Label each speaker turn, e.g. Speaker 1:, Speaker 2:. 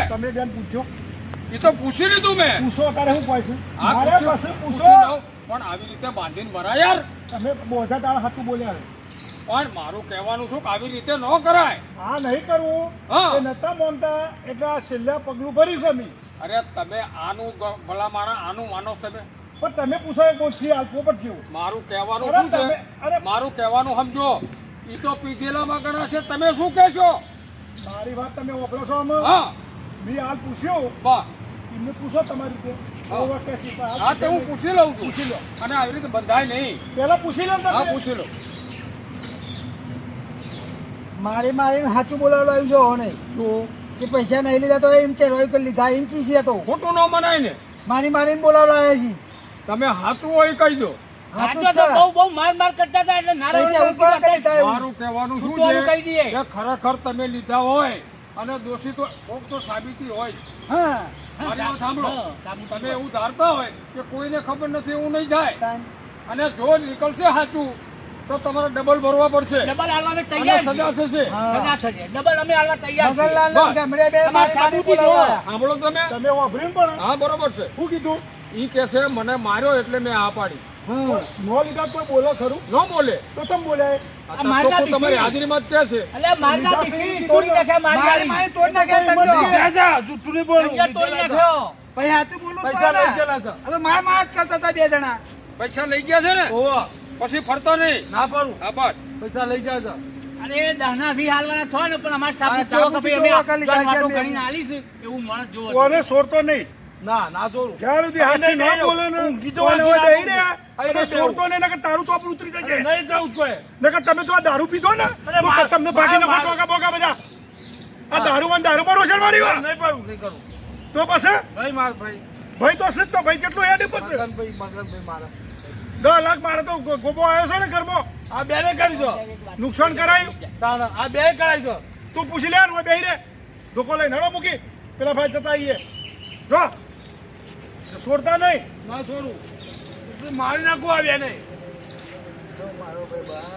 Speaker 1: તમે બેન પૂછજો.
Speaker 2: એ તો પૂછી લીધું મેં.
Speaker 1: પૂછો અત્યારે હું પૂછું. મારે પાસે પૂછો.
Speaker 2: પણ આવી રીતે બાંધીને ભરા યાર.
Speaker 1: તમે બોધા તારા સાચું બોલ્યા.
Speaker 2: પણ મારું કહેવાનું શું કે આવી રીતે ન કરાય.
Speaker 1: હા નહીં કરવું. એ નતા માનતા એટલે આ છેલ્લા પગલું ભરીશ અમે.
Speaker 2: અરે તમે આનું ભલા માણા આનું માનો તમે.
Speaker 1: પણ તમે પૂછો એક ઓછી હાલ પોપટ કેવું.
Speaker 2: મારું કહેવાનું શું છે? મારું કહેવાનું સમજો. એ તો પીધેલામાં ગણા છે. તમે શું કહેશો?
Speaker 1: મારી વાત તમે વાપરો છો અમે.
Speaker 2: હા
Speaker 1: મેં હાલ પૂછ્યું.
Speaker 2: બસ
Speaker 1: એમને પૂછો તમારી રીતે.
Speaker 2: હા તે હું પૂછી લઉં છું. પૂછી લો. અને આવી રીતે બંધાય નહીં.
Speaker 1: પેલા પૂછી લો.
Speaker 2: હા પૂછી લો.
Speaker 3: મારી સાચું બોલાવવા આવ્યું છો નહીં શું કે પૈસા નહીં લીધા તો એમ કે રોય લીધા એમ કી છે તો
Speaker 2: ખોટું ન મનાય ને.
Speaker 3: મારીને બોલાવવા આવ્યા છે.
Speaker 2: તમે સાચું હોય કહી દો.
Speaker 4: માર કરતા હતા એટલે
Speaker 2: મારું કહેવાનું શું છે કે ખરેખર તમે લીધા હોય અને દોષી તો કોક તો સાબિતી હોય.
Speaker 3: હા
Speaker 2: મારી વાત સાંભળો. તમે એવું ધારતા હોય કે કોઈને ખબર નથી એવું નહીં થાય અને જો નીકળશે સાચું તો તમારે ડબલ ભરવા પડશે.
Speaker 4: ડબલ આલવાને તૈયાર
Speaker 2: સજા થશે.
Speaker 4: સજા થશે. ડબલ અમે આલવા તૈયાર છીએ.
Speaker 3: મગનલાલ ગમડે બે
Speaker 4: સાબુતી જો
Speaker 2: સાંભળો તમે.
Speaker 1: તમે વાપરીને પણ
Speaker 2: હા બરોબર છે.
Speaker 1: શું કીધું?
Speaker 2: ઈ કહેશે મને માર્યો એટલે મેં આ પાડી.
Speaker 1: નો લીધા કોઈ બોલે ખરું?
Speaker 2: ન બોલે
Speaker 1: તો તમે બોલ્યા.
Speaker 2: તમારી હાજરીમાં જ કહે છે.
Speaker 4: એટલે મારતા પીસી તોડી નાખ્યા
Speaker 3: મારી તોડી નાખ્યા
Speaker 1: જૂઠું નહીં બોલું.
Speaker 4: તોડી નાખ્યો.
Speaker 3: પછી હાથું બોલું
Speaker 1: પૈસા લઈ ગયેલા છે.
Speaker 3: અરે માર કરતા હતા બે જણા.
Speaker 2: પૈસા લઈ ગયા છે ને પછી ફરતો નહીં.
Speaker 1: ના પાડું.
Speaker 2: હા બસ
Speaker 1: પૈસા લઈ ગયા છે.
Speaker 4: અરે દહના ભી હાલવાના છો ને પણ અમાર સાબુત જો કે ભાઈ અમે વાટો કરીને આલીશ એવું માણસ જોવો.
Speaker 1: કોને સોરતો નહીં.
Speaker 5: ના ના જોરું
Speaker 1: જ્યાં સુધી હાથી ના બોલે ને કોને હોય દઈ રહ્યા અને સોરતો નહીં નકર તારું ચોપડું ઉતરી જશે.
Speaker 5: નહીં જવું કોઈ
Speaker 1: નકર તમે જો આ દારૂ પીધો ને તો તમને ભાગીને ફાટવા બોગા બધા આ દારૂ પર રોશન મારી વાત
Speaker 5: નહીં પાડું નહીં કરું
Speaker 1: તો પછી
Speaker 5: ભાઈ માર ભાઈ
Speaker 1: ભાઈ તો છે તો ભાઈ જેટલું હેડી પછી
Speaker 5: મગનભાઈ મારા
Speaker 1: 10 લાખ મારે તો ગોબો આવ્યો છે ને ઘરમાં
Speaker 5: આ બેને કરી દો
Speaker 1: નુકસાન કરાયું
Speaker 5: તાણા આ બે કરાય છો
Speaker 1: તું પૂછી લે હું બેહી રે ધોકો લઈ નડો મૂકી પેલા ભાઈ જતા આવીએ જો છોડતા નહીં
Speaker 5: ના છોડું મારી નાખું આ બેને
Speaker 3: મારો ભાઈ બા